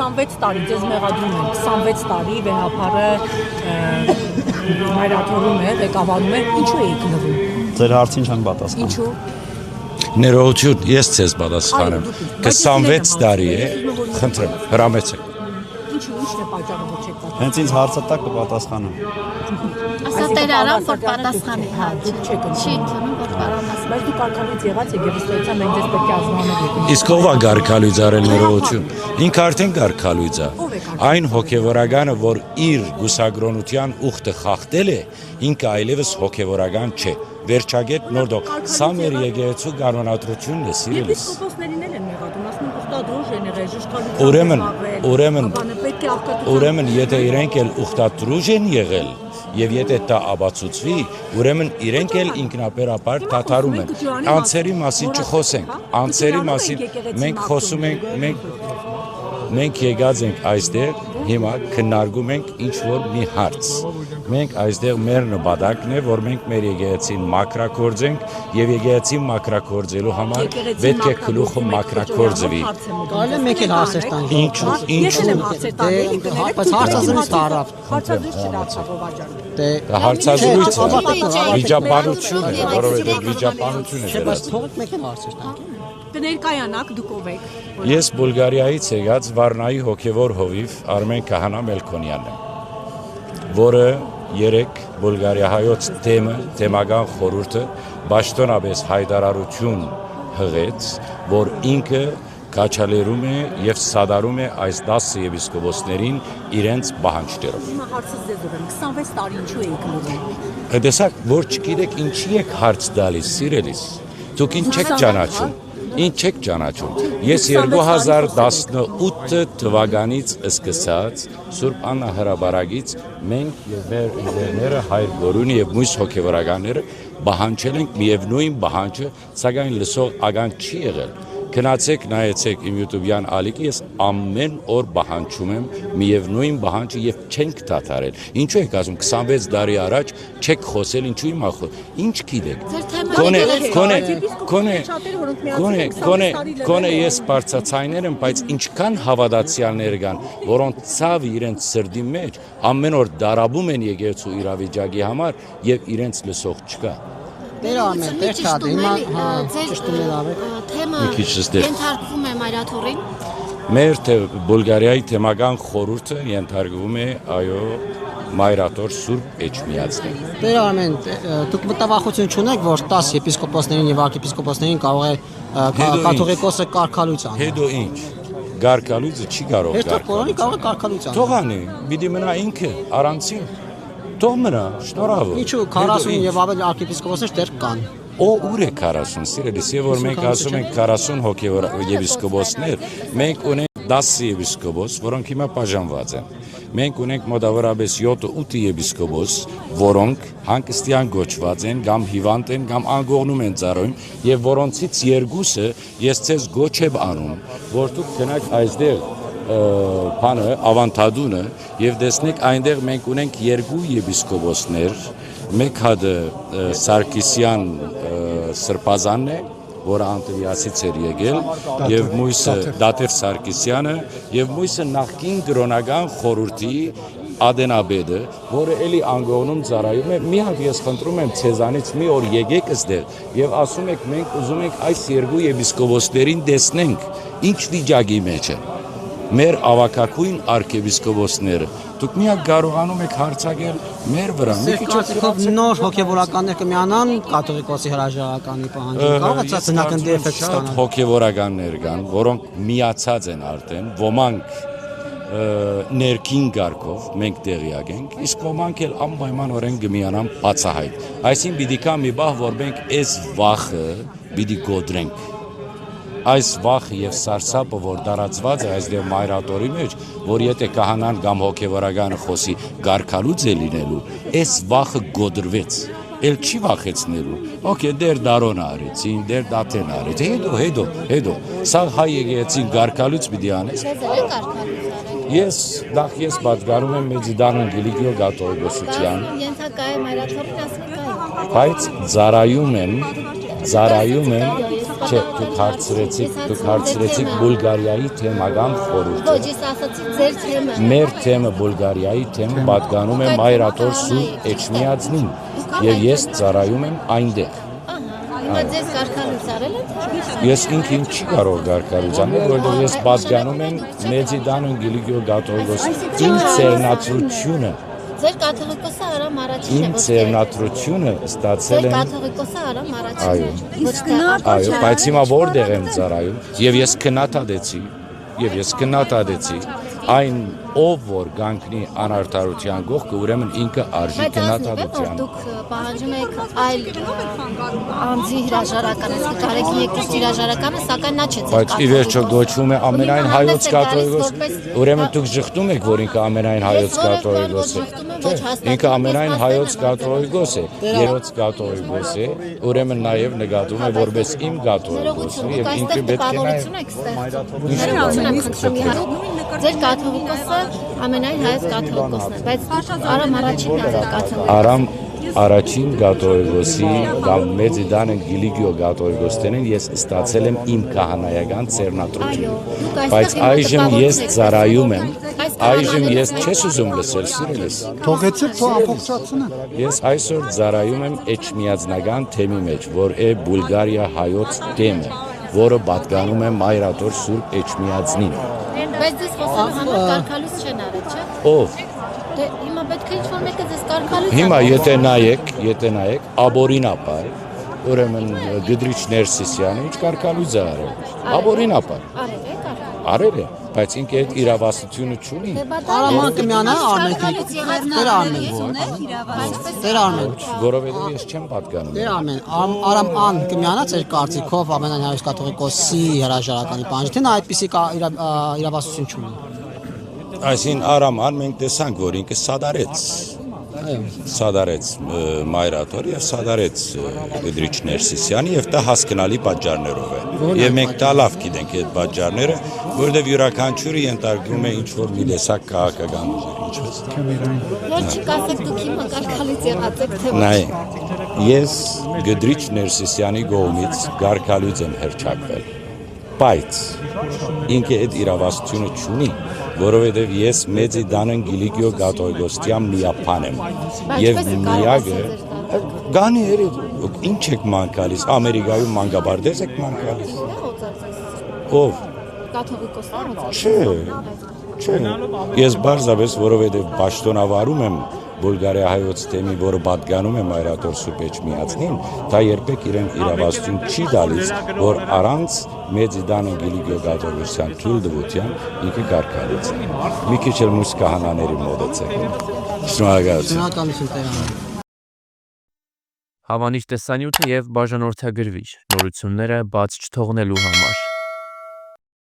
26 տարի ձեզ մեղադրում են 26 տարի վեհապարը մայրաթորում է, ղեկավարում է, ինչու էիք գնվում։ Ձեր հարցին չեմ պատասխանում։ Ինչու։ Ներողություն, ես ցեզ պատասխանեմ։ 26 տարի է, խնդրեմ, հրամեցեք։ Ինչու, ինչն է պատճառը, որ չեք պատասխանում։ Հենց ինձ հարցը տակ կպատասխանեմ։ Ասա տեր արամ, որ պատասխանի, հա, դուք չեք չի ընդունում, որ պատասխանի։ Բայց դուք արկալույց եղած եք եւ ըստեյության մենք ձեզ պետք է ազնվանենք։ Իսկ ով է գարկալույց արել ներողություն։ Ինքը արդեն գարկալույց է։ Այն հոգևորականը, որ իր գուսագրոնության ուխտը խախտել է, ինքը այլևս հոգևորական չէ։ Վերջագետ նորդո, սա մեր եկեղեցու կանոնադրությունն է, սիրելիս։ Եպիսկոպոսներին էլ են մեղադրում, ասում են ուխտադրուժ են եղել, ժշտալույց Ուրեմն, եթե իրենք էլ ուխտադրուժ են եղել, եւ եթե դա աբացուցվի, ուրեմն իրենք էլ ինքնաբերաբար դադարում են։ Անձերի մասին չխոսենք, անձերի մասին մենք խոսում ենք, մենք եկած ենք այստեղ, հիմա քննարկում ենք ինչ-որ մի հարց։ Մենք այստեղ մեր նպատակն է, որ մենք մեր եկեղեցին մաքրագործենք եւ եկեղեցին մաքրագործելու համար պետք է գլուխը մաքրագործվի։ Կարելի է մեկ էլ հարցեր տանք։ Ինչու։ Բայց հարցազրույց տարավ։ Հարցազրույց չդարձավ Հարցազրույցը վիճաբանություն է, որովհետեւ վիճաբանություն է Բայց դրած։ թողեք մեկ էլ հարցեր տանք։ կներկայանաք դուք ով եք։ Ես Բուլղարիայից եկած Վարնայի հոգևոր հովիվ Արմեն Քահանա Մելքոնյանն եմ, որը երեք Բուլղարիա հայոց թեմական խորհուրդը պաշտոնապես հայտարարություն հղեց, որ ինքը կաչալերում է եւ սադարում է այս 10 եպիսկոպոսներին իրենց պահանջներով։ Հիմա հարցը ձեզ ով եմ 26 տարի ինչու էիք գնվում։ Տեսակ, որ չգիտեք ինչի եք հարց տալիս, սիրելիս։ Դուք ինչ եք ճանաչում։ Ինչ եք ճանաչում։ Ես 2018 թվականից սկսած Սուրբ Աննա հրաբարագից մենք եւ մեր ինժեներները Հայր Գորունի եւ մյուս հոգեվորականները բանջել ենք միևնույն բանջը, սակայն լսող ագան չի եղել։ Գնացեք, նայեցեք իմ YouTube-յան ալիքի, ես ամեն օր բանջում եմ միևնույն բանջը եւ չենք դադարել։ Ինչու եք ասում 26 տարի առաջ չեք խոսել, ինչու հիմա ինչ գիտեք։ Կոնե ես բարձրացայներ եմ, բայց ինչքան հավատացյալներ կան, որոնց ցավ իրենց սրտի մեջ ամեն օր դարաբում են եկեղեցու իրավիճակի համար եւ իրենց լսող չկա։ Դեր ամեն դեր չադի, հիմա ճշտումներ արեք։ Թեմը ենթարկվում է մայրաթորին։ Մեր Բուլղարիայի թեմական խորհուրդը ենթարկվում է, այո, մայրաթոր Սուրբ Էջմիածնին։ Դեր ամեն դուք մտավախություն չունեք, որ 10 եպիսկոպոսներին եւ arczepiskopոսներին կարող է կաթողիկոսը կարգալույց անել։ Հետո ինչ։ Գարկալույցը չի կարող Հետո բոլորի կարող է կարգալույց անել։ Թողանի, պիտի մնա ինքը առանցին։ Թող մնա, շնորհավոր։ Ինչու 40 եւ ավելի arczepiskopոսներ դեռ կան։ Ուր է 40, սիրելիս, եւ որ մենք ասում ենք 40 հոգևոր եպիսկոպոսներ, մենք ունենք 10 եպիսկոպոս, որոնք հիմա բաժանված են։ Մենք ունենք մոտավորապես 7-8 եպիսկոպոս, որոնք հանգստյան գոչված են, կամ հիվանդ են, կամ անգողնում են ծառայում, եւ որոնցից երկուսը ես ցեզ գոչ եմ անում, որ դուք գնաք այստեղ բանը ավանտադունը եւ տեսնեք այնտեղ մենք ունենք երկու եպիսկոպոսներ, մեկ հատը Սարգսյան Սրբազանն է, որը Անտվիասից էր եկել, եւ մույսը Դատև Սարգսյանը, եւ մույսը նախկին կրոնական խորհրդի Ադենաբեդը, որը էլի անգողնում ծառայում է։ Մի հատ ես խնդրում եմ ցեզանից մի օր եկեք այստեղ եւ ասում եք մենք ուզում ենք այս երկու եպիսկոպոսներին տեսնենք, ինչ վիճակի մեջ է։ Մեր ավակակույն arczepiskopոսները դուք միակ կարողանում եք հարցակել մեր վրա։ Մի քիչ նոր հոգևորականներ կմիանան կաթողիկոսի հրաժարականի պահանջին։ Կարող է ծննդի էֆեկտ ստանալ։ Հոգևորականներ կան, որոնք միացած են արդեն, ոմանք ներքին գարկով մենք տեղյակ ենք, իսկ ոմանք էլ անպայմանորեն կմիանան բացահայտ։ Այսինքն պիտի կա մի բախ, որ մենք այս վախը պիտի գոդրենք։ Այս վախը եւ սարսափը, որ տարածված է այստեղ մայրաթորի մեջ, որ եթե կահանան կամ հոգևորականը խոսի գարկալուց է լինելու, այս վախը գոդրվեց, էլ չի վախեցնելու։ Okay, դեր դարոն արեցին, դեր դաթեն արեց, հետո, սա հայ եկեղեցին գարկալուց պիտի անես։ Ես պատկանում եմ Մեծիդանն Գիլիգիո կաթողիկոսության։ Ենթակա է մայրաթորին ասում կա։ Բայց ծառայում եմ Չէ, դուք հարցրեցիք Բուլղարիայի թեմական խորհուրդը։ Ոչ, ես ասացի ձեր թեմը։ Մեր թեմը Բուլղարիայի թեմը պատկանում է Մայրաթոր Սուրբ Էջմիածնին եւ ես ծառայում եմ այնտեղ։ Հիմա ձեզ կարգալույց արել եք։ Ես ինքին չի կարող կարգալույց անել, որովհետեւ ես պատկանում եմ Մեծիդան Գիլիգիո Գաթողիկոս իմ ծերնացությունը։ Ձեր կաթողիկոսը Արամ առաջին է։ Իմ ծերնացությունը ստացել Ձեր եմ կաթողիկոսը Արամ առաջին Այո։ է։ Ոչ թե Այո, բայց հիմա որտեղ եմ ծառայում եւ ես քննադատեցի այն ով որ գանկնի անարդարության գողքը ուրեմն ինքը արժի քննադատության։ Դուք պահանջում եք այլ անձի հրաժարական, այսինքն Կարեկի երկրորդ հրաժարականը, սակայն նա չէ ձեր Բայց ի վերջո գոչվում է ամենայն հայոց կաթողիկոս։ Ուրեմն դուք շղթում եք, որ ինքը ամենայն հայոց կաթողիկոս է։ Ինքը ամենայն հայոց կաթողիկոս է, երրորդ կաթողիկոս է, ուրեմն նաև նկատում է որպես իմ կաթողիկոսը եւ ինքը պետք է Ձեր կաթողիկոսը ամենայն հայոց կաթողիկոսն է, բայց Արամ առաջինն է ձեր կաթողիկոսը։ Արամ առաջին կաթողիկոսի կամ Մեծիդան Գիլիգիո կաթողիկոսներին ես ստացել եմ իմ քահանայական ծերնադրությունը։ Բայց այժմ ես ծառայում եմ, այժմ ես չես ուզում լսել, սիրելիս։ Թողեցեք թող ամբողջացնեն։ Ես այսօր ծառայում եմ էջմիածնական թեմի մեջ, որ է Բուլղարիա հայոց թեմը, որը պատկանում է Մայրաթոր Սուրբ Էջմիածնին։ Բայց ձեզ խոսելու համար կարգալույց չեն արել, չէ՞։ Ով։ Դե հիմա պետք է ինչ-որ մեկը ձեզ կարգալույց Հիմա եթե նայեք, աբորինապար, ուրեմն Գդրիչ Ներսիսյանը ինչ կարգալույց է արել։ Աբորինապար։ Արել է, բայց ինքը այդ իրավասությունը չունի։ Արաման Կմյանը Տեր Արմեն։ Որովհետև ես չեմ պատկանում։ Տեր Արամ Կմյանը ձեր կարծիքով ամենայն հայոց կաթողիկոսի հրաժարականի պահանջի, թե նա այդպիսի իրավասություն չունի։ Այսին Արաման մենք տեսանք, որ ինքը սադարեց Մայրաթոր եւ սադարեց Գդրիչ Ներսիսյանի եւ դա հասկանալի պատճառներով է։ Եվ մենք դա լավ գիտենք այդ պատճառները, որովհետեւ յուրաքանչյուրը ենթարկվում է ինչ որ մի տեսակ քաղաքական ուժեր, ինչպես։ Ոչ չկասեք դուք հիմա կարգալույց եղած եք թե ոչ։ Նայ, ես Գդրիչ Ներսիսյանի կողմից կարգալույց եմ հռչակվել, բայց ինքը այդ իրավասությունը չունի, որովհետև ես Մեծիդան Գիլիգիո Գաթողիկոսյան միապան եմ եւ միագը գանի երեք ինչ եք մանկալիս Ամերիկայում մանկաբարձ եք մանկալիս ով Կաթողիկոսն Չէ ես բարձրապես որովհետև պաշտոնավարում եմ Բուլղարիա հայոց թեմի, որը պատկանում է Մայրաթոր Սուրբ Էջմիածնին, դա երբեք իրեն իրավասություն չի տալիս, որ առանց Մեծիդան Գիլիգիո Գաթողիկոսյան թույլտվության ինքը կարգալից է։ Մի քիչ էլ մյուս քահանաների մոտեցեք։ Շնորհակալություն Տեր Արմեն։ Հավանիչ տեսանյութը եւ բաժանորդագրվիչ նորությունները բաց չթողնելու համար